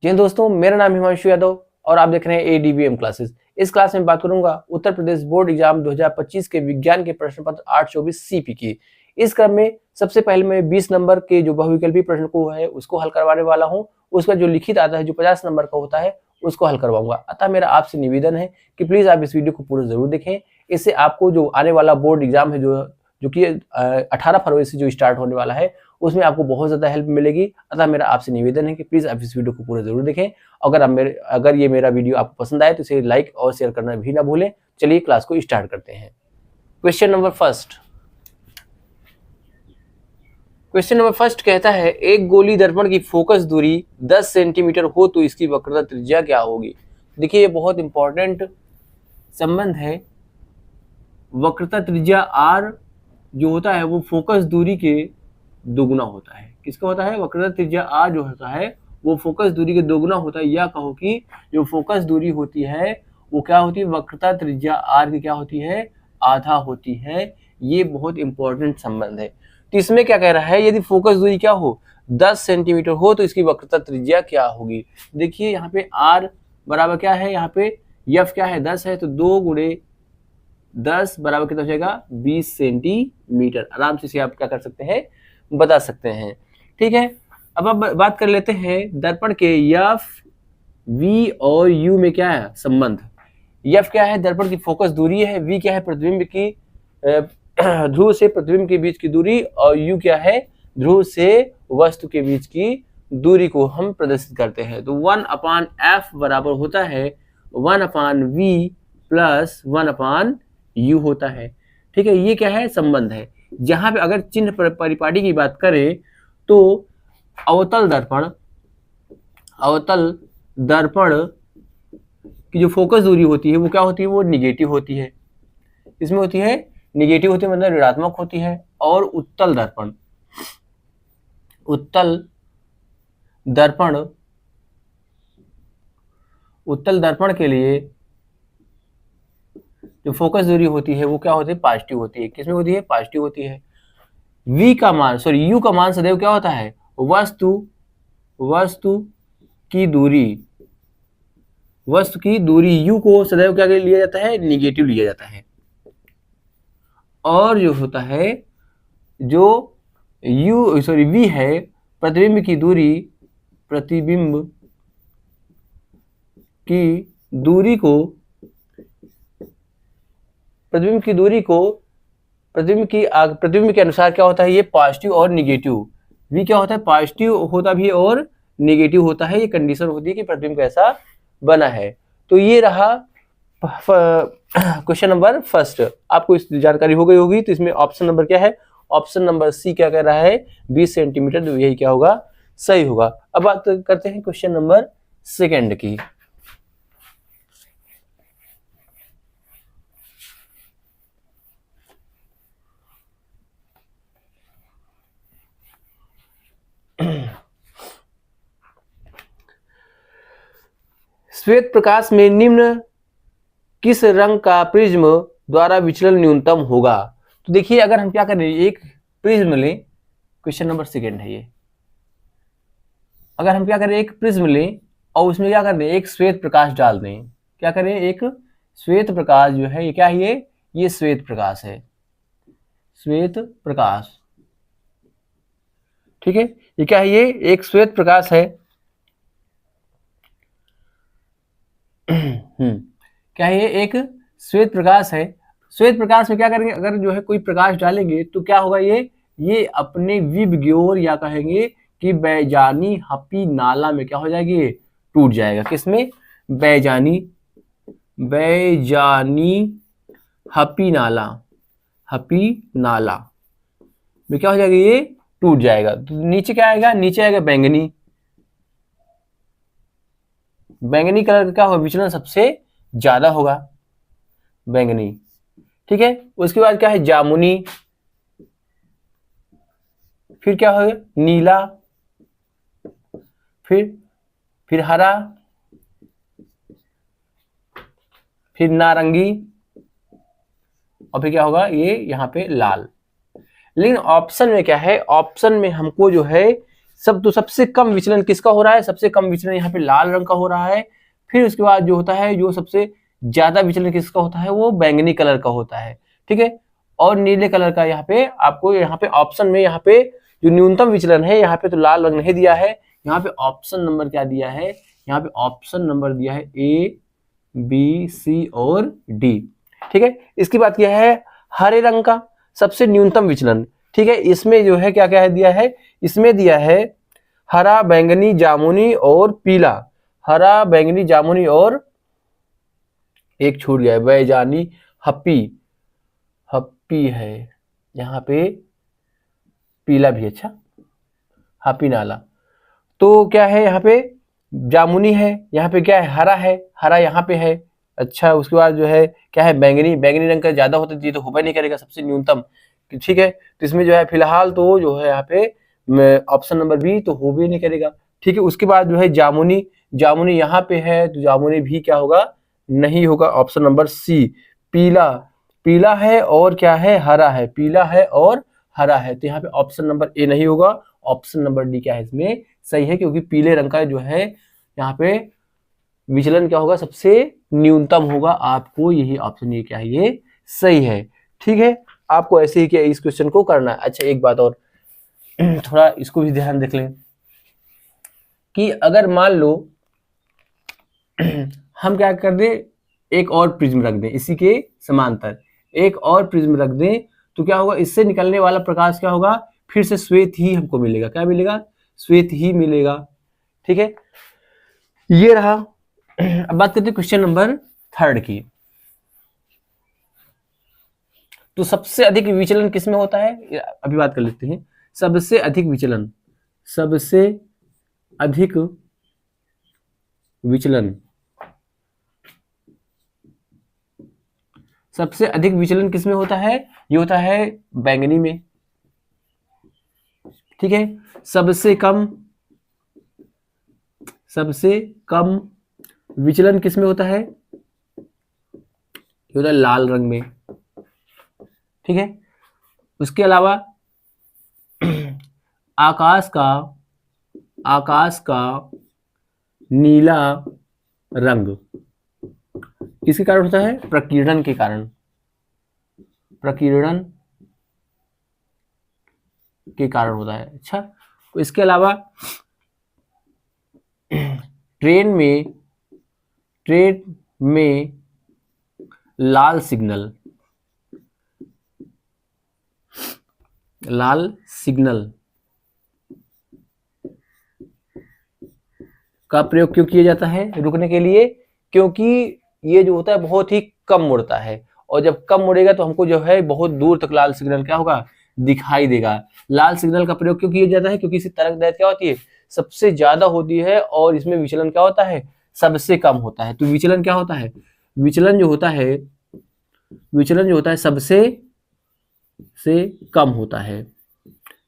जी हाँ दोस्तों, मेरा नाम हिमांशु यादव और आप देख रहे हैं ADBM क्लासेस। इस क्लास में बात करूंगा उत्तर प्रदेश बोर्ड एग्जाम 2025 के विज्ञान के प्रश्न पत्र 824 CP की। इस क्रम में सबसे पहले मैं 20 नंबर के जो बहुविकल्पी प्रश्न को है उसको हल करवाने वाला हूं। उसका जो लिखित आता है जो 50 नंबर का होता है उसको हल करवाऊंगा। अतः मेरा आपसे निवेदन है कि प्लीज आप इस वीडियो को पूरा जरूर देखें। इससे आपको जो आने वाला बोर्ड एग्जाम है जो कि 18 फरवरी से जो स्टार्ट होने वाला है उसमें आपको बहुत ज़्यादा हेल्प मिलेगी। अतः मेरा आपसे निवेदन है कि प्लीज़ आप इस वीडियो को पूरा जरूर देखें। अगर ये मेरा वीडियो आपको पसंद आए तो इसे लाइक और शेयर करना भी ना भूलें। चलिए क्लास को स्टार्ट करते हैं। क्वेश्चन नंबर फर्स्ट कहता है एक गोली दर्पण की फोकस दूरी 10 सेंटीमीटर हो तो इसकी वक्रता त्रिज्या क्या होगी। देखिए ये बहुत इंपॉर्टेंट संबंध है। वक्रता त्रिज्या r जो होता है वो फोकस दूरी के दोगुना होता है। किसका होता है? वक्रता त्रिज्या r जो होता है वो फोकस दूरी के दोगुना होता है। या कहो कि जो फोकस दूरी होती है वो क्या होती है? वक्रता त्रिज्या r की क्या होती है? आधा होती है। ये बहुत इंपॉर्टेंट संबंध है। तो इसमें क्या कह रहा है? यदि फोकस दूरी क्या हो 10 सेंटीमीटर हो तो इसकी वक्रता त्रिज्या क्या होगी। देखिए यहाँ पे r बराबर क्या है? यहाँ पे f क्या है? 10 है तो 2 गुणे 10 बराबर कितना हो जाएगा? 20 सेंटीमीटर। आराम से इसे आप क्या कर सकते हैं? बता सकते हैं। ठीक है, अब आप बात कर लेते हैं दर्पण के F, V और U में क्या है संबंध। F क्या है? दर्पण की फोकस दूरी है। V क्या है? प्रतिबिंब की ध्रुव से प्रतिबिंब के बीच की दूरी। और U क्या है? ध्रुव से वस्तु के बीच की दूरी को हम प्रदर्शित करते हैं। तो 1/f बराबर होता है 1/v प्लस 1/u होता है। ठीक है, ये क्या है? संबंध है। जहां पे अगर चिन्ह परिपाटी की बात करें तो अवतल दर्पण की जो फोकस दूरी होती है वो क्या होती है? वो निगेटिव होती है। इसमें होती है निगेटिव होती है, मतलब ऋणात्मक होती है। और उत्तल दर्पण के लिए जो फोकस दूरी होती है वो क्या होती है? पॉजिटिव होती है। किसमें होती है? पॉजिटिव होती है। यू का मान सदैव क्या होता है? वस्तु की दूरी यू को सदैव क्या लिया जाता है? निगेटिव लिया जाता है। और जो होता है जो वी है प्रतिबिंब की दूरी को प्रतिबिंब के अनुसार क्या होता है? ये पॉजिटिव और निगेटिव। वी क्या होता है? पॉजिटिव होता भी और निगेटिव होता है। ये कंडीशन होती है कि प्रतिबिंब कैसा बना है। तो ये रहा क्वेश्चन नंबर फर्स्ट। आपको इस जानकारी हो गई होगी। तो इसमें ऑप्शन नंबर क्या है? ऑप्शन नंबर सी क्या कह रहा है? 20 सेंटीमीटर। तो यही क्या होगा? सही होगा। अब बात करते हैं क्वेश्चन नंबर सेकेंड की। श्वेत प्रकाश में निम्न किस रंग का प्रिज्म द्वारा विचलन न्यूनतम होगा। तो देखिए अगर हम क्या करें, एक प्रिज्म लें, क्वेश्चन नंबर सेकेंड है ये। अगर हम क्या करें, एक प्रिज्म लें और उसमें क्या कर दें? एक श्वेत प्रकाश डाल दें। क्या करें? एक श्वेत प्रकाश जो है ये क्या है? ये श्वेत प्रकाश है। श्वेत प्रकाश, ठीक है, ये क्या है? ये एक श्वेत प्रकाश है। क्या है? ये एक श्वेत प्रकाश है। श्वेत प्रकाश में क्या करेंगे? अगर जो है कोई प्रकाश डालेंगे तो क्या होगा? ये अपने विबग्योर या कहेंगे कि बैजानी हपी नाला में क्या हो जाएगी? ये टूट जाएगा। किसमें? बैजानी हपी नाला में क्या हो जाएगा? ये टूट जाएगा। तो नीचे क्या आएगा? नीचे आएगा बैंगनी कलर का क्या होगा? विचलन सबसे ज्यादा होगा बैंगनी। ठीक है, उसके बाद क्या है? जामुनी, फिर क्या होगा? नीला, फिर हरा, फिर नारंगी, और फिर क्या होगा? ये यहाँ पे लाल। लेकिन ऑप्शन में क्या है? ऑप्शन में हमको जो है सब तो सबसे कम विचलन किसका हो रहा है, सबसे कम विचलन यहाँ पे लाल रंग का हो रहा है। फिर उसके बाद जो होता है, जो सबसे ज्यादा विचलन किसका होता है, वो बैंगनी कलर का होता है, ठीक है। और नीले कलर का यहाँ पे आपको यहाँ पे ऑप्शन में यहाँ पे जो न्यूनतम विचलन है, यहाँ पे तो लाल रंग नहीं दिया है, यहाँ पे ऑप्शन नंबर क्या दिया है, यहाँ पे ऑप्शन नंबर दिया है ए, बी, सी और डी, ठीक है। इसकी बात किया है हरे रंग का सबसे न्यूनतम विचलन, ठीक है। इसमें जो है क्या क्या है दिया है, इसमें दिया है हरा, बैंगनी, जामुनी और पीला। हरा, बैंगनी, जामुनी और एक छूट गया है, बैजानी, हप्पी, हप्पी है यहाँ पे, पीला भी, अच्छा हप्पी नाला। तो क्या है यहाँ पे जामुनी है, यहाँ पे क्या है हरा है, हरा यहाँ पे है, अच्छा। उसके बाद जो है क्या है बैंगनी, बैंगनी रंग का ज्यादा होता है तो होगा नहीं करेगा, सबसे न्यूनतम, ठीक है। तो इसमें जो है फिलहाल तो जो है यहाँ पे ऑप्शन नंबर बी तो हो भी नहीं करेगा, ठीक है। उसके बाद जो है जामुनी, जामुनी यहाँ पे है तो जामुनी भी क्या होगा, नहीं होगा। ऑप्शन नंबर सी पीला, पीला है और क्या है हरा है, पीला है और हरा है, तो यहाँ पे ऑप्शन नंबर ए नहीं होगा। ऑप्शन नंबर डी क्या है इसमें सही है, क्योंकि पीले रंग का जो है यहाँ पे विचलन क्या होगा, सबसे न्यूनतम होगा। आपको यही ऑप्शन ये क्या है, ये सही है, ठीक है। आपको ऐसे ही क्या इस क्वेश्चन को करना है। अच्छा एक बात और थोड़ा इसको भी ध्यान देख लें कि अगर मान लो हम क्या कर दें, एक और प्रिज्म रख दें इसी के समांतर, एक और प्रिज्म रख दें, तो क्या होगा, इससे निकलने वाला प्रकाश क्या होगा, फिर से श्वेत ही हमको मिलेगा। क्या मिलेगा, श्वेत ही मिलेगा, ठीक है। ये रहा। अब बात करते हैं क्वेश्चन नंबर 3 की। तो सबसे अधिक विचलन किसमें होता है, अभी बात कर लेते हैं। सबसे अधिक विचलन, सबसे अधिक विचलन, सबसे अधिक विचलन किसमें होता है, ये होता है बैंगनी में, ठीक है। सबसे कम, सबसे कम विचलन किसमें होता है, ये होता है लाल रंग में, ठीक है। उसके अलावा आकाश का, आकाश का नीला रंग किसके कारण होता है, प्रकीर्णन के कारण, प्रकीर्णन के कारण होता है, अच्छा। इसके अलावा ट्रेन में, ट्रेन में लाल सिग्नल, लाल सिग्नल का प्रयोग क्यों किया जाता है रुकने के लिए, क्योंकि ये जो होता है बहुत ही कम मुड़ता है, और जब कम मुड़ेगा तो हमको जो है बहुत दूर तक लाल सिग्नल क्या होगा, दिखाई देगा। लाल सिग्नल का प्रयोग क्यों किया जाता है, क्योंकि इसकी तरंग दैर्घ्य क्या होती है, सबसे ज्यादा होती है, और इसमें विचलन क्या होता है, सबसे कम होता है। तो विचलन क्या होता है, विचलन जो होता है, विचलन जो होता है सबसे से कम होता है,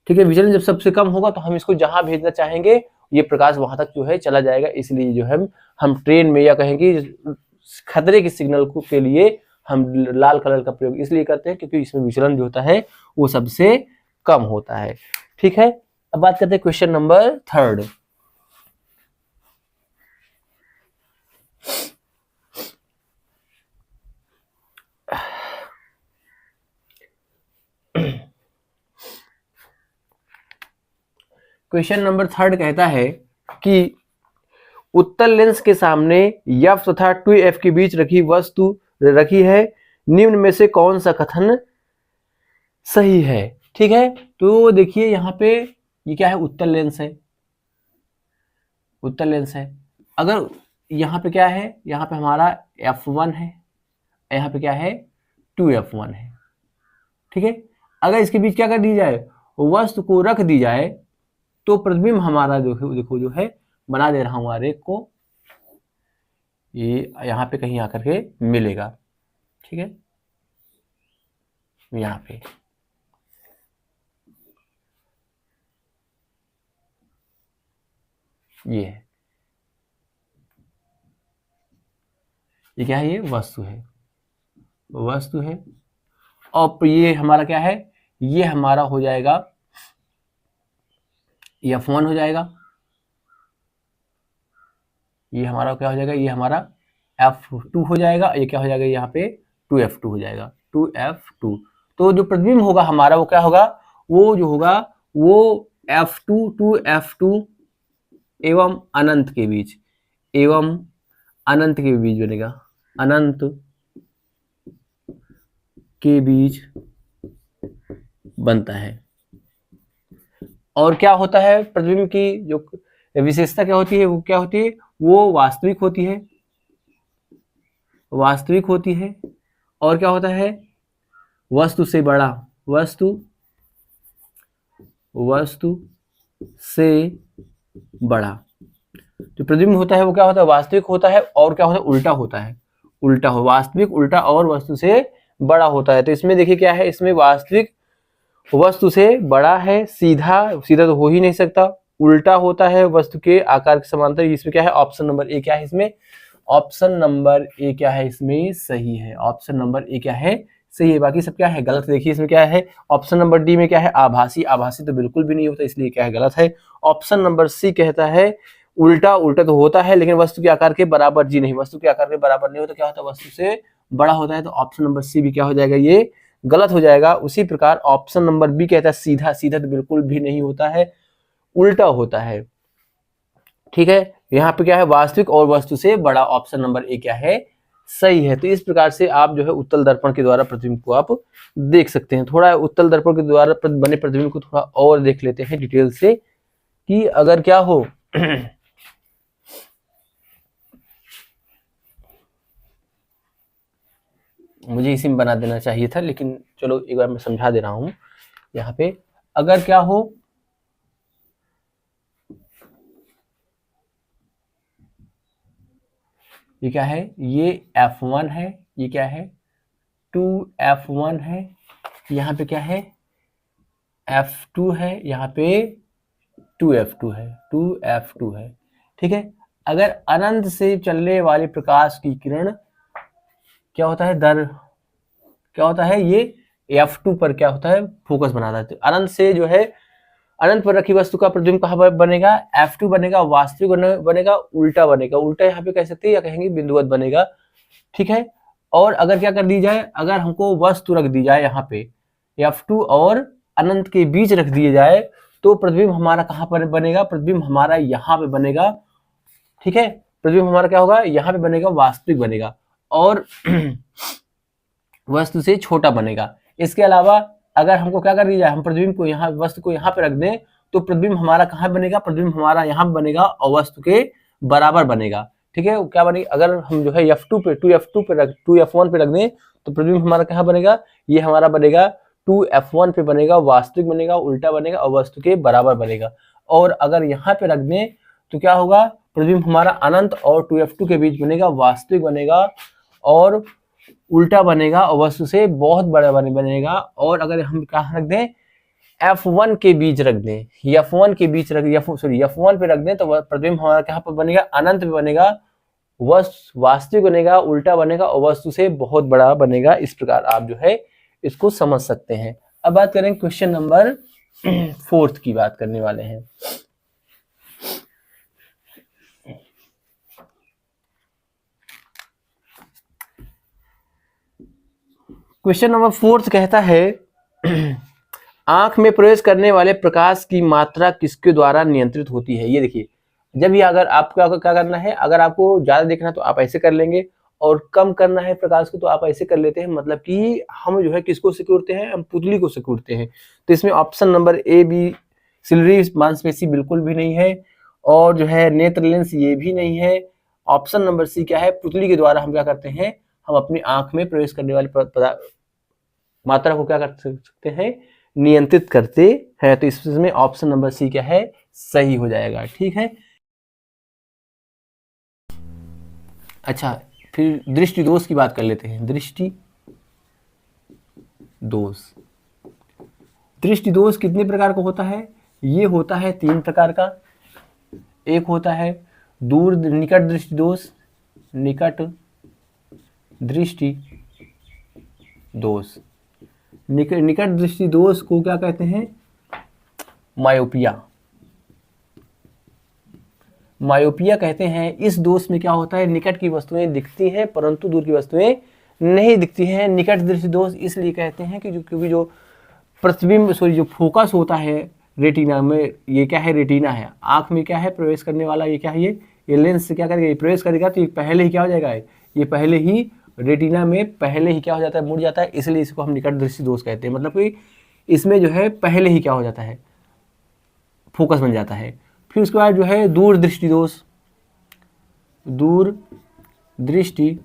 ठीक है। विचलन जब सबसे कम होगा तो हम इसको जहां भेजना चाहेंगे ये प्रकाश वहां तक जो है चला जाएगा। इसलिए जो है हम ट्रेन में या कहेंगे खतरे के सिग्नल के लिए हम लाल कलर का प्रयोग इसलिए करते हैं क्योंकि इसमें विचलन जो होता है वो सबसे कम होता है, ठीक है। अब बात करते हैं क्वेश्चन नंबर 3। क्वेश्चन नंबर 3 कहता है कि उत्तल लेंस के सामने f तथा 2f के बीच रखी वस्तु रखी है, निम्न में से कौन सा कथन सही है, ठीक है। तो देखिए यहाँ पे ये क्या है, उत्तल लेंस है, उत्तल लेंस है। अगर यहाँ पे क्या है, यहाँ पे हमारा f1 है, यहाँ पे क्या है 2f1 है, ठीक है। अगर इसके बीच क्या कर दी जाए, वस्तु को रख दी जाए तो प्रतिबिंब हमारा देखो जो है, बना दे रहा हूं आरेख को, ये यहाँ पे कहीं आकर के मिलेगा, ठीक है। यहाँ पे ये है, ये क्या है, ये वस्तु है, वस्तु है। और ये हमारा क्या है, ये हमारा हो जाएगा ये F1 हो जाएगा, ये हमारा क्या हो जाएगा, ये हमारा F2 हो जाएगा, ये क्या हो जाएगा यहाँ पे 2F2 हो जाएगा, 2F2। तो जो प्रतिबिंब होगा हमारा वो क्या होगा, वो जो होगा वो F2 2F2 एवं अनंत के बीच, एवं अनंत के बीच बनेगा, अनंत के बीच बनता है। और क्या होता है, प्रतिबिंब की जो विशेषता क्या होती है, वो क्या होती है, वो वास्तविक होती है, वास्तविक होती है। और क्या होता है, वस्तु से बड़ा, वस्तु से बड़ा। जो प्रतिबिंब होता है वो क्या होता है, वास्तविक होता है, और क्या होता है, उल्टा होता है, उल्टा हो, वास्तविक उल्टा और वस्तु से बड़ा होता है। तो इसमें देखिए क्या है, इसमें वास्तविक वस्तु से बड़ा है, सीधा सीधा तो हो ही नहीं सकता, उल्टा होता है वस्तु के आकार के समांतर। इसमें क्या है, ऑप्शन नंबर ए क्या है, इसमें ऑप्शन नंबर ए क्या है, इसमें सही है, ऑप्शन नंबर ए क्या है, सही है। बाकी सब क्या है, गलत। देखिए इसमें क्या है, ऑप्शन नंबर डी में क्या है, आभासी, आभासी तो बिल्कुल भी नहीं होता, इसलिए क्या है, गलत है। ऑप्शन नंबर सी कहता है उल्टा, उल्टा तो होता है लेकिन वस्तु के आकार के बराबर, जी नहीं, वस्तु के आकार के बराबर नहीं होता, क्या होता है, वस्तु से बड़ा होता है। तो ऑप्शन नंबर सी भी क्या हो जाएगा, ये गलत हो जाएगा। उसी प्रकार ऑप्शन नंबर बी कहता है सीधा, सीधा तो बिल्कुल भी नहीं होता है, उल्टा होता है। ठीक है, यहाँ पे क्या है, वास्तविक और वस्तु से बड़ा, ऑप्शन नंबर ए क्या है, सही है। तो इस प्रकार से आप जो है उत्तल दर्पण के द्वारा प्रतिबिंब को आप देख सकते हैं। थोड़ा उत्तल दर्पण के द्वारा बने प्रतिबिंब को थोड़ा और देख लेते हैं डिटेल से, कि अगर क्या हो मुझे इसी में बना देना चाहिए था, लेकिन चलो एक बार मैं समझा दे रहा हूं। यहाँ पे अगर क्या हो, ये क्या है, ये F1 है, ये क्या है 2F1 है, यहाँ पे क्या है F2 है, यहाँ पे 2F2 है, 2F2 है। ठीक है, अगर अनंत से चलने वाले प्रकाश की किरण क्या होता है, क्या होता है, ये F2 पर क्या होता है, फोकस बनाता है। तो अनंत से जो है, अनंत पर रखी वस्तु का प्रतिबिंब कहाँ पर बनेगा, F2 बनेगा, वास्तविक बनेगा, उल्टा बनेगा, उल्टा यहाँ पे कह सकते हैं या कहेंगे बिंदुवत बनेगा। ठीक है, और अगर क्या कर दी जाए, अगर हमको वस्तु रख दी जाए यहाँ पे F2 और अनंत के बीच रख दिए जाए, तो प्रतिबिंब हमारा कहाँ पर बनेगा, प्रतिबिंब हमारा यहाँ पे बनेगा। ठीक है, प्रतिबिंब हमारा क्या होगा, यहाँ पे बनेगा, वास्तविक बनेगा, और वस्तु से छोटा बनेगा। इसके अलावा अगर हमको क्या कर दिया जाए, हम प्रतिबिंब को यहाँ, वस्तु को यहाँ पे रख दें, तो प्रतिबिंब हमारा कहाँ बनेगा, प्रतिबिंब हमारा यहाँ पे बनेगा और वस्तु के बराबर बनेगा। ठीक है, क्या बनेगा, अगर हम जो है F2 पे 2F1 पे रख दें, तो प्रतिबिंब हमारा कहाँ बनेगा, ये हमारा बनेगा 2F1 पे बनेगा, वास्तविक बनेगा, उल्टा बनेगा और वस्तु के बराबर बनेगा। और अगर यहाँ पे रख दें तो क्या होगा, प्रतिबिंब हमारा अनंत और 2F2 के बीच बनेगा, वास्तविक बनेगा और उल्टा बनेगा और वस्तु से बहुत बड़ा बनेगा। और अगर हम कहाँ रख दें, F1 के बीच रख दें, F1 के बीच रख, F1 पे रख दें, तो प्रतिबिंब हमारा कहाँ पर बनेगा, अनंत पे बनेगा, वास्तविक बनेगा, उल्टा बनेगा और वस्तु से बहुत बड़ा बनेगा। इस प्रकार आप जो है इसको समझ सकते हैं। अब बात करें क्वेश्चन नंबर 4 की बात करने वाले हैं। क्वेश्चन नंबर 4 कहता है आंख में प्रवेश करने वाले प्रकाश की मात्रा किसके द्वारा नियंत्रित होती है। ये देखिए, जब ये अगर आपको क्या करना है, अगर आपको ज्यादा देखना तो आप ऐसे कर लेंगे, और कम करना है प्रकाश को तो आप ऐसे कर लेते हैं। मतलब कि हम जो है किसको सिकुड़ते हैं, हम पुतली को सिकुड़ते हैं। तो इसमें option number A B, ciliary मांसपेशी बिल्कुल भी नहीं है, और जो है नेत्र लेंस ये भी नहीं है। ऑप्शन नंबर सी क्या है, पुतली के द्वारा हम क्या करते हैं, हम अपनी आंख में प्रवेश करने वाली मात्रा को क्या कर सकते हैं, नियंत्रित करते हैं। तो इसमें ऑप्शन नंबर सी क्या है, सही हो जाएगा। ठीक है, अच्छा फिर दृष्टि दोष की बात कर लेते हैं। दृष्टि दोष, दृष्टि दोष कितने प्रकार का होता है, ये होता है 3 प्रकार का। एक होता है दूर निकट दृष्टि दोष, निकट दृष्टि दोष। निकट दृष्टि दोष को क्या कहते हैं, मायोपिया। मायोपिया कहते हैं। इस दोष में क्या होता है, निकट की वस्तुएं दिखती हैं परंतु दूर की वस्तुएं नहीं दिखती हैं। निकट दृष्टि दोष इसलिए कहते हैं कि क्योंकि जो प्रतिबिंब जो फोकस होता है रेटिना में, ये क्या है, रेटिना है, आंख में क्या है प्रवेश करने वाला, ये क्या है, ये लेंस से क्या करेगा, ये प्रवेश करेगा तो ये पहले ही क्या हो जाएगा, ये पहले ही रेटिना में पहले ही क्या हो जाता है, मुड़ जाता है, इसलिए इसको हम निकट दृष्टि दोष कहते हैं। मतलब कि इसमें जो है पहले ही क्या हो जाता है, फोकस बन जाता है। फिर उसके बाद जो है दूर दृष्टि दोष, दूर दृष्टि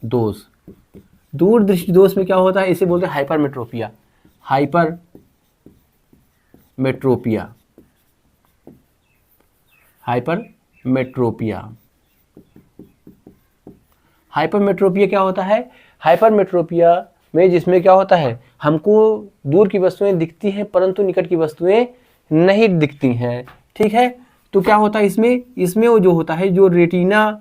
दोष, दूर दृष्टि दोष में क्या होता है, इसे बोलते हैं हाइपरमेट्रोपिया, हाइपरमेट्रोपिया, हाइपरमेट्रोपिया। हाइपरमेट्रोपिया क्या होता है, हाइपरमेट्रोपिया में जिसमें क्या होता है, हमको दूर की वस्तुएं दिखती हैं परंतु निकट की वस्तुएं नहीं दिखती हैं। ठीक है, तो क्या होता है इसमें वो जो होता है, जो रेटिना,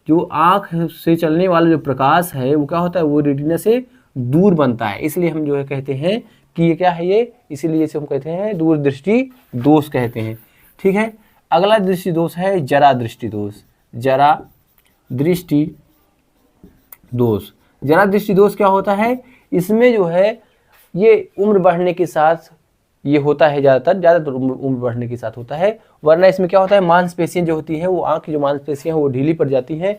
जो आँख से चलने वाला जो प्रकाश है वो क्या होता है, वो रेटिना से दूर बनता है, इसलिए हम जो है कहते हैं कि ये क्या है, ये इसीलिए इसे हम कहते हैं दूर दृष्टि दोष कहते हैं। ठीक है, अगला दृष्टि दोष है जरा दृष्टि दोष, जरा दृष्टि दोष। जरा दृष्टि दोष क्या होता है, इसमें जो है ये उम्र बढ़ने के साथ ये होता है, ज़्यादातर उम्र बढ़ने के साथ होता है, वरना इसमें क्या होता है, मांसपेशियां जो होती हैं वो आँख की जो मांसपेशियां हैं वो ढीली पड़ जाती हैं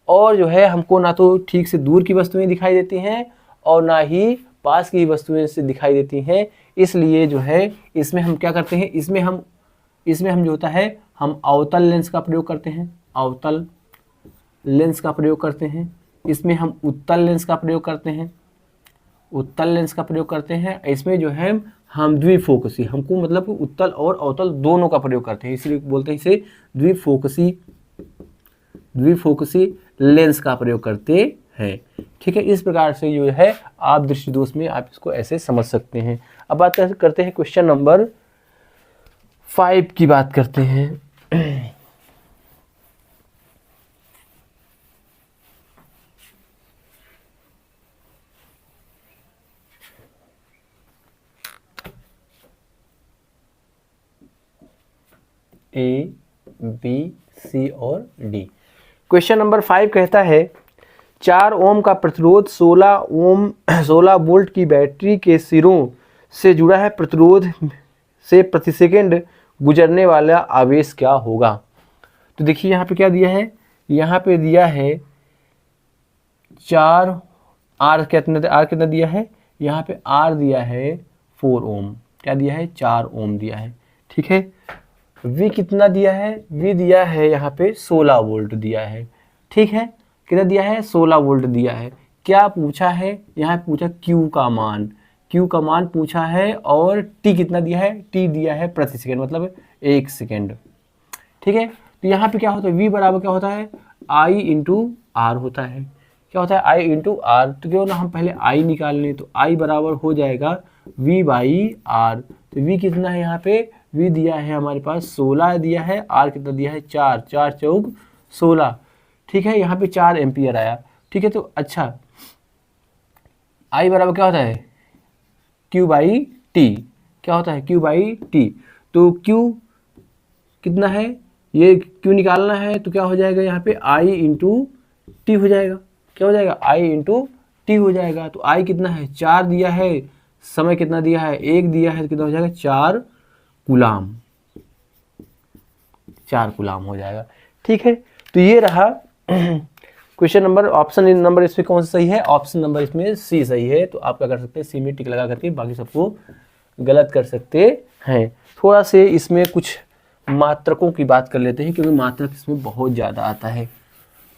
और जो है हमको ना तो ठीक से दूर की वस्तुएं दिखाई देती हैं और ना ही पास की वस्तुएं से दिखाई देती हैं। इसलिए जो है इसमें हम क्या करते हैं, इसमें हम जो होता है हम अवतल लेंस का प्रयोग करते हैं, अवतल लेंस का प्रयोग करते हैं। इसमें हम उत्तल लेंस का प्रयोग करते हैं, उत्तल लेंस का प्रयोग करते हैं। इसमें जो है हम द्विफोकसी, हमको मतलब उत्तल और अवतल दोनों का प्रयोग करते हैं, इसलिए बोलते हैं इसे द्विफोकसी लेंस का प्रयोग करते हैं। ठीक है, इस प्रकार से जो है आप दृष्टि दोष में आप इसको ऐसे समझ सकते हैं। अब बात करते हैं क्वेश्चन नंबर 5 की बात करते हैं। A, B, C और D। क्वेश्चन नंबर 5 कहता है 4 ओम का प्रतिरोध 16 वोल्ट की बैटरी के सिरों से जुड़ा है, प्रतिरोध से प्रति सेकंड गुजरने वाला आवेश क्या होगा। तो देखिए यहाँ पे क्या दिया है, यहाँ पे दिया है 4 आर कितना दिया है, यहाँ पे आर दिया है 4 ओम, क्या दिया है 4 ओम दिया है। ठीक है, वी कितना दिया है, वी दिया है यहाँ पे 16 वोल्ट दिया है। ठीक है, कितना दिया है 16 वोल्ट दिया है। क्या पूछा है, यहाँ पूछा Q का मान, Q का मान पूछा है और T कितना दिया है, T दिया है प्रति सेकंड मतलब 1 सेकंड। ठीक है, तो यहाँ पे क्या होता है, V बराबर क्या होता है I इंटू आर होता है, क्या होता है I इंटू आर। तो क्यों ना हम पहले I निकाल लें, तो I बराबर हो जाएगा V बाई आर। तो V कितना है, यहाँ पे V दिया है हमारे पास 16 दिया है, R कितना दिया है 4, 4 चौक 16। ठीक है, यहाँ पे 4 एम्पियर आया। ठीक है, तो अच्छा I बराबर क्या होता है Q बाई टी, क्या होता है Q बाई टी। तो Q कितना है, ये Q निकालना है तो क्या हो जाएगा, यहाँ पे I इंटू टी हो जाएगा, क्या हो जाएगा I इंटू टी हो जाएगा। तो I कितना है 4 दिया है, समय कितना दिया है 1 दिया है, तो कितना हो जाएगा 4 कूलाम, 4 कूलाम हो जाएगा। ठीक है, तो ये रहा क्वेश्चन नंबर। ऑप्शन नंबर इसमें कौन सा सही है, ऑप्शन नंबर इसमें सी सही है। तो आप क्या कर सकते हैं, सी में टिक लगा करके बाकी सबको गलत कर सकते हैं। थोड़ा से इसमें कुछ मात्रकों की बात कर लेते हैं, क्योंकि मात्रक इसमें बहुत ज़्यादा आता है।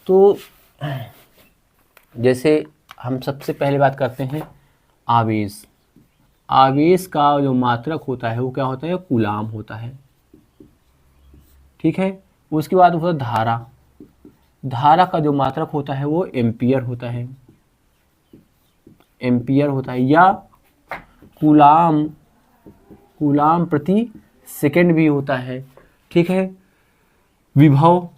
तो जैसे हम सबसे पहले बात करते हैं आवेश, आवेश का जो मात्रक होता है वो क्या होता है, कूलाम होता है। ठीक है, उसके बाद होता है धारा, धारा का जो मात्रक होता है वो एम्पियर होता है, एम्पियर होता है, या कूलाम, कूलाम प्रति सेकंड भी होता है। ठीक है, विभव,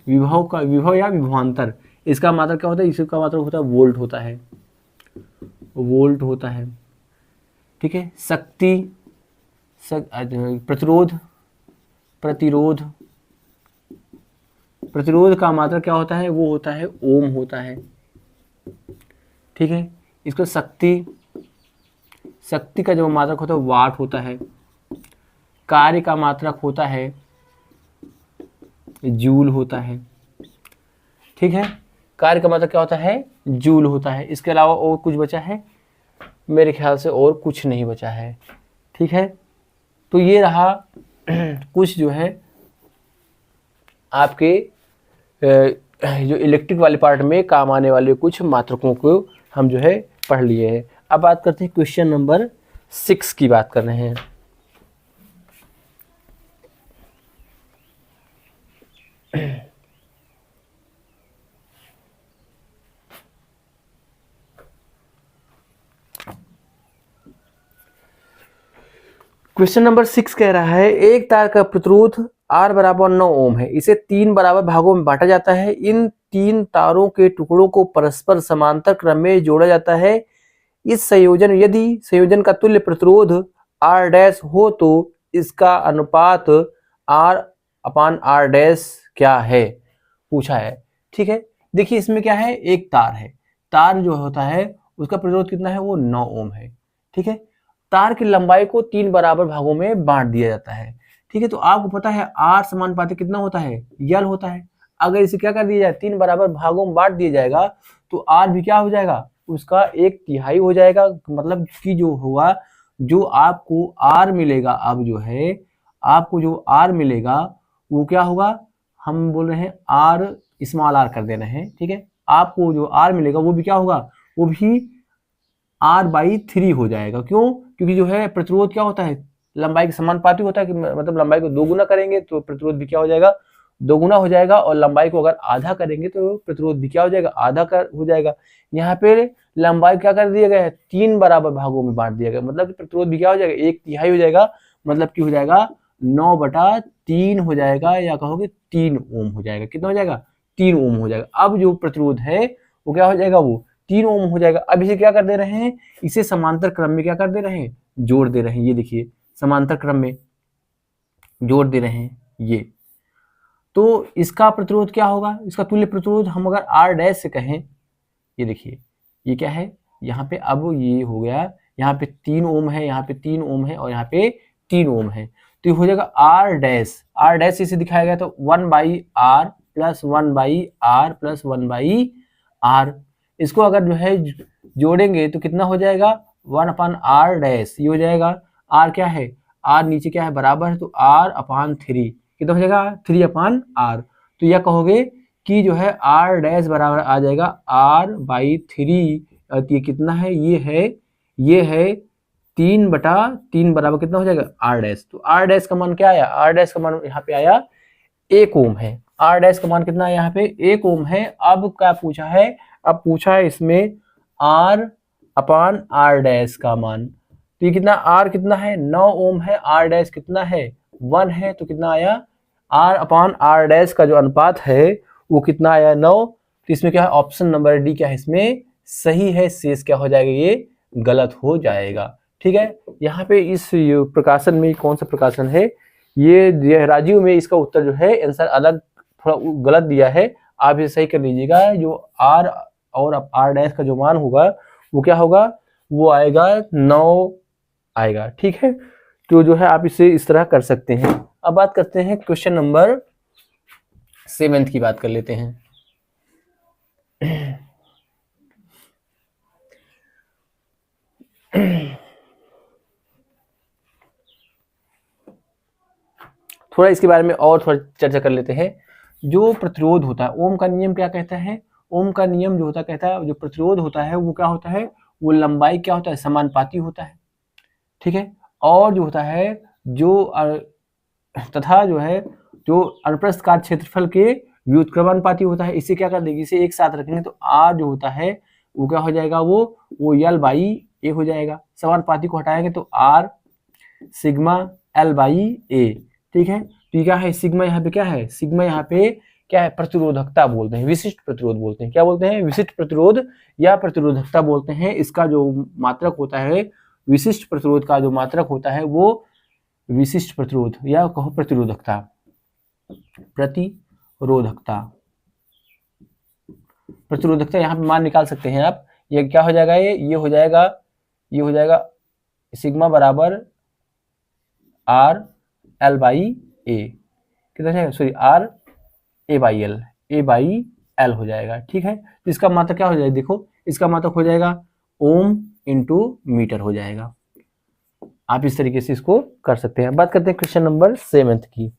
विभव का विभव या विभवांतर, इसका मात्रक क्या होता है, इसका मात्रक होता है वोल्ट होता है, वोल्ट होता है। ठीक है, शक्ति, प्रतिरोध, प्रतिरोध, प्रतिरोध का मात्रक क्या होता है, वो होता है ओम होता है, ठीक है। इसको शक्ति, शक्ति का जो मात्रक होता है वाट होता है। कार्य का मात्रक होता है जूल होता है, ठीक है। कार्य का मात्रक क्या होता है, जूल होता है। इसके अलावा और कुछ बचा है, मेरे ख्याल से और कुछ नहीं बचा है, ठीक है। तो ये रहा कुछ जो है आपके जो इलेक्ट्रिक वाले पार्ट में काम आने वाले कुछ मात्रकों को हम जो है पढ़ लिए हैं। अब बात करते हैं क्वेश्चन नंबर 6 की बात कर रहे हैं। क्वेश्चन नंबर 6 कह रहा है एक तार का प्रतिरोध R बराबर 9 ओम है, इसे 3 बराबर भागों में बांटा जाता है। इन 3 तारों के टुकड़ों को परस्पर समांतर क्रम में जोड़ा जाता है। इस संयोजन, यदि संयोजन का तुल्य प्रतिरोध R डैश हो तो इसका अनुपात R/R डैश क्या है, पूछा है, ठीक है। देखिए इसमें क्या है, एक तार है, तार जो होता है उसका प्रतिरोध कितना है, वो 9 ओम है, ठीक है। तार की लंबाई को 3 बराबर भागों में बांट दिया जाता है, ठीक है। तो आपको पता है R समानुपाती कितना होता है, यल होता है। अगर इसे क्या कर दिया जाए, 3 बराबर भागों में बांट दिया जाएगा तो R भी क्या हो जाएगा, उसका 1/3 हो जाएगा। मतलब कि जो हुआ, जो आपको R मिलेगा, अब जो है आपको जो R मिलेगा वो क्या होगा, हम बोल रहे हैं R स्मॉल r कर देना है, ठीक है। आपको जो R मिलेगा वो भी क्या होगा, वो भी R/3 हो जाएगा। क्यों, क्योंकि जो है प्रतिरोध क्या होता है, लंबाई के समानुपाती होता है, कि मतलब लंबाई को 2 गुना करेंगे तो प्रतिरोध भी क्या हो जाएगा, 2 गुना हो जाएगा। और लंबाई को अगर आधा करेंगे तो प्रतिरोध भी क्या हो जाएगा, आधा हो जाएगा। यहाँ पे लंबाई क्या कर दिया गया है, 3 बराबर भागों में बांट दिया गया, मतलब प्रतिरोध भी क्या हो जाएगा, 1/3 हो जाएगा। मतलब कि हो जाएगा 9/3 हो जाएगा, या कहोगे 3 ओम हो जाएगा। कितना हो जाएगा, 3 ओम हो जाएगा। अब जो प्रतिरोध है वो क्या हो जाएगा, वो 3 ओम हो जाएगा। अब इसे क्या कर दे रहे हैं, इसे समांतर क्रम में क्या कर दे रहे हैं, जोड़ दे रहे हैं। ये देखिए समांतर क्रम में जोड़ दे रहे हैं ये। तो इसका प्रतिरोध क्या होगा, इसका तुल्य प्रतिरोध हम अगर R डैश से कहें, ये देखिए ये क्या है, यहाँ पे अब ये हो गया, यहाँ पे 3 ओम है, यहाँ पे 3 ओम है और यहाँ पे 3 ओम है। तो ये हो जाएगा R डैश, R डैश इसे दिखाया गया तो 1/R plus 1/R plus 1/R। इसको अगर जो है जोड़ेंगे तो कितना हो जाएगा, 1/R डैश, ये हो जाएगा। R क्या है, R नीचे क्या है, बराबर है, तो R/3 कितना हो जाएगा, 3/R। तो यह कहोगे कि जो है R डैश बराबर आ जाएगा R/3। तो ये कितना है, ये है 3/3 बराबर कितना हो जाएगा, R डैश। तो R डैश का मान क्या आया, R डैश का मान यहाँ पे आया 1 ओम है। R डैश का मान कितना है, यहाँ पे 1 ओम है। अब क्या पूछा है, अब पूछा है इसमें R/R डैश का मान। तो ये कितना, R कितना है, 9 ओम है, R डैश कितना है, 1 है। तो कितना आया, R/R डैश का जो अनुपात है वो कितना आया, 9। तो इसमें क्या है, ऑप्शन नंबर डी क्या है इसमें सही है, शेष क्या हो जाएगा, ये गलत हो जाएगा, ठीक है। यहाँ पे इस प्रकाशन में कौन सा प्रकाशन है, ये राजीव में इसका उत्तर जो है आंसर अलग थोड़ा गलत दिया है, आप इसे सही कर लीजिएगा। जो R और R डैश का जो मान होगा वो क्या होगा, वो आएगा 9 आएगा, ठीक है। तो जो है आप इसे इस तरह कर सकते हैं। अब बात करते हैं क्वेश्चन नंबर 7 की बात कर लेते हैं। थोड़ा इसके बारे में और थोड़ा चर्चा कर लेते हैं। जो प्रतिरोध होता है, ओम का नियम क्या कहता है, ओम का नियम जो होता कहता है जो प्रतिरोध होता है वो क्या होता है, वो लंबाई क्या होता है, समानुपाती होता है, ठीक है। और जो होता है जो तथा जो है जो अनुप्रस्थ काट क्षेत्रफल के व्युत्क्रमानुपाती होता है। इसे क्या कर देगी, इसे एक साथ रखेंगे तो R जो होता है वो क्या हो जाएगा, वो L/A हो जाएगा। समानुपाती को हटाएंगे तो R सिग्मा L/A, ठीक है। तो ये क्या है, सिग्मा यहाँ पे क्या है, सिग्मा यहाँ पे क्या है, प्रतिरोधकता बोलते हैं, विशिष्ट प्रतिरोध बोलते हैं। क्या बोलते हैं, विशिष्ट प्रतिरोध या प्रतिरोधकता बोलते हैं। इसका जो मात्रक होता है, विशिष्ट प्रतिरोध का जो मात्रक होता है वो विशिष्ट प्रतिरोध या कहो प्रतिरोधकता, प्रतिरोधकता, प्रतिरोधकता यहाँ पे मान निकाल सकते हैं आप। ये क्या हो जाएगा, ये हो जाएगा, ये हो जाएगा सिग्मा बराबर आर एल बाई ए, कितना जाएगा, sorry R A by L हो जाएगा। ठीक है, तो इसका मात्रक क्या हो जाएगा, देखो इसका मात्रक हो जाएगा ओम इंटू मीटर हो जाएगा। आप इस तरीके से इसको कर सकते हैं। बात करते हैं क्वेश्चन नंबर 7 की।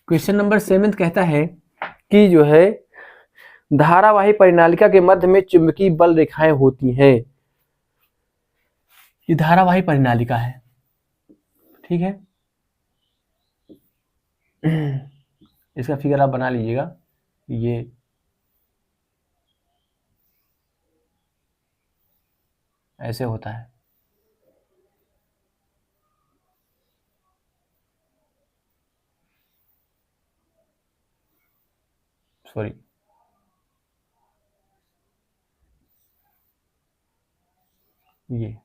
क्वेश्चन नंबर 7 कहता है कि जो है धारावाही परिनालिका के मध्य में चुंबकीय बल रेखाएं होती हैं। ये धारावाही परिनालिका है, ठीक है। इसका फिगर आप बना लीजिएगा, ये ऐसे होता है। सॉरी, ये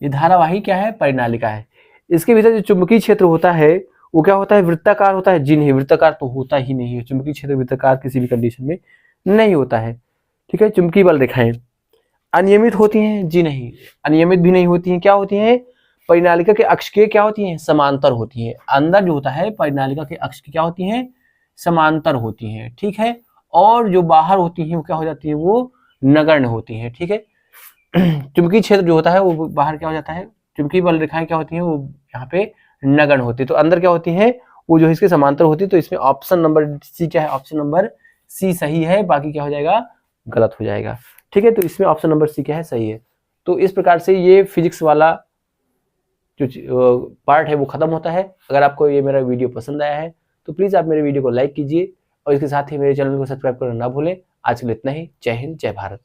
धारावाही क्या है, परिनालिका है। इसके भीतर जो चुंबकीय क्षेत्र होता है वो क्या होता है, वृत्ताकार होता है। जी नहीं, वृत्ताकार तो होता ही नहीं है, चुंबकीय क्षेत्र वृत्ताकार किसी भी कंडीशन में नहीं होता है। ठीक है, चुंबकीय बल रेखाएं अनियमित होती हैं, जी नहीं, अनियमित भी नहीं होती हैं। क्या होती हैं, परिनालिका के अक्ष के क्या होती हैं, समांतर होती हैं। अंदर जो होता है परिनालिका के अक्ष की क्या होती हैं, समांतर होती हैं। ठीक है, और जो बाहर होती हैं वो क्या हो जाती है, वो नगण्य होती हैं। ठीक है, चुंबकीय क्षेत्र जो होता है वो बाहर क्या हो जाता है, चुंबकीय बल रेखाएं क्या होती हैं, वो यहाँ पे नगण्य होती है। तो अंदर क्या होती है, वो जो इसके समांतर होती है। तो इसमें ऑप्शन नंबर सी क्या है, ऑप्शन नंबर सी सही है, बाकी क्या हो जाएगा, गलत हो जाएगा। ठीक है, तो इसमें ऑप्शन नंबर सी क्या है, सही है। तो इस प्रकार से ये फिजिक्स वाला जो पार्ट है वो खत्म होता है। अगर आपको ये मेरा वीडियो पसंद आया है तो प्लीज आप मेरे वीडियो को लाइक कीजिए और इसके साथ ही मेरे चैनल को सब्सक्राइब करना ना भूलें। आज के लिए इतना ही। जय हिंद, जय भारत।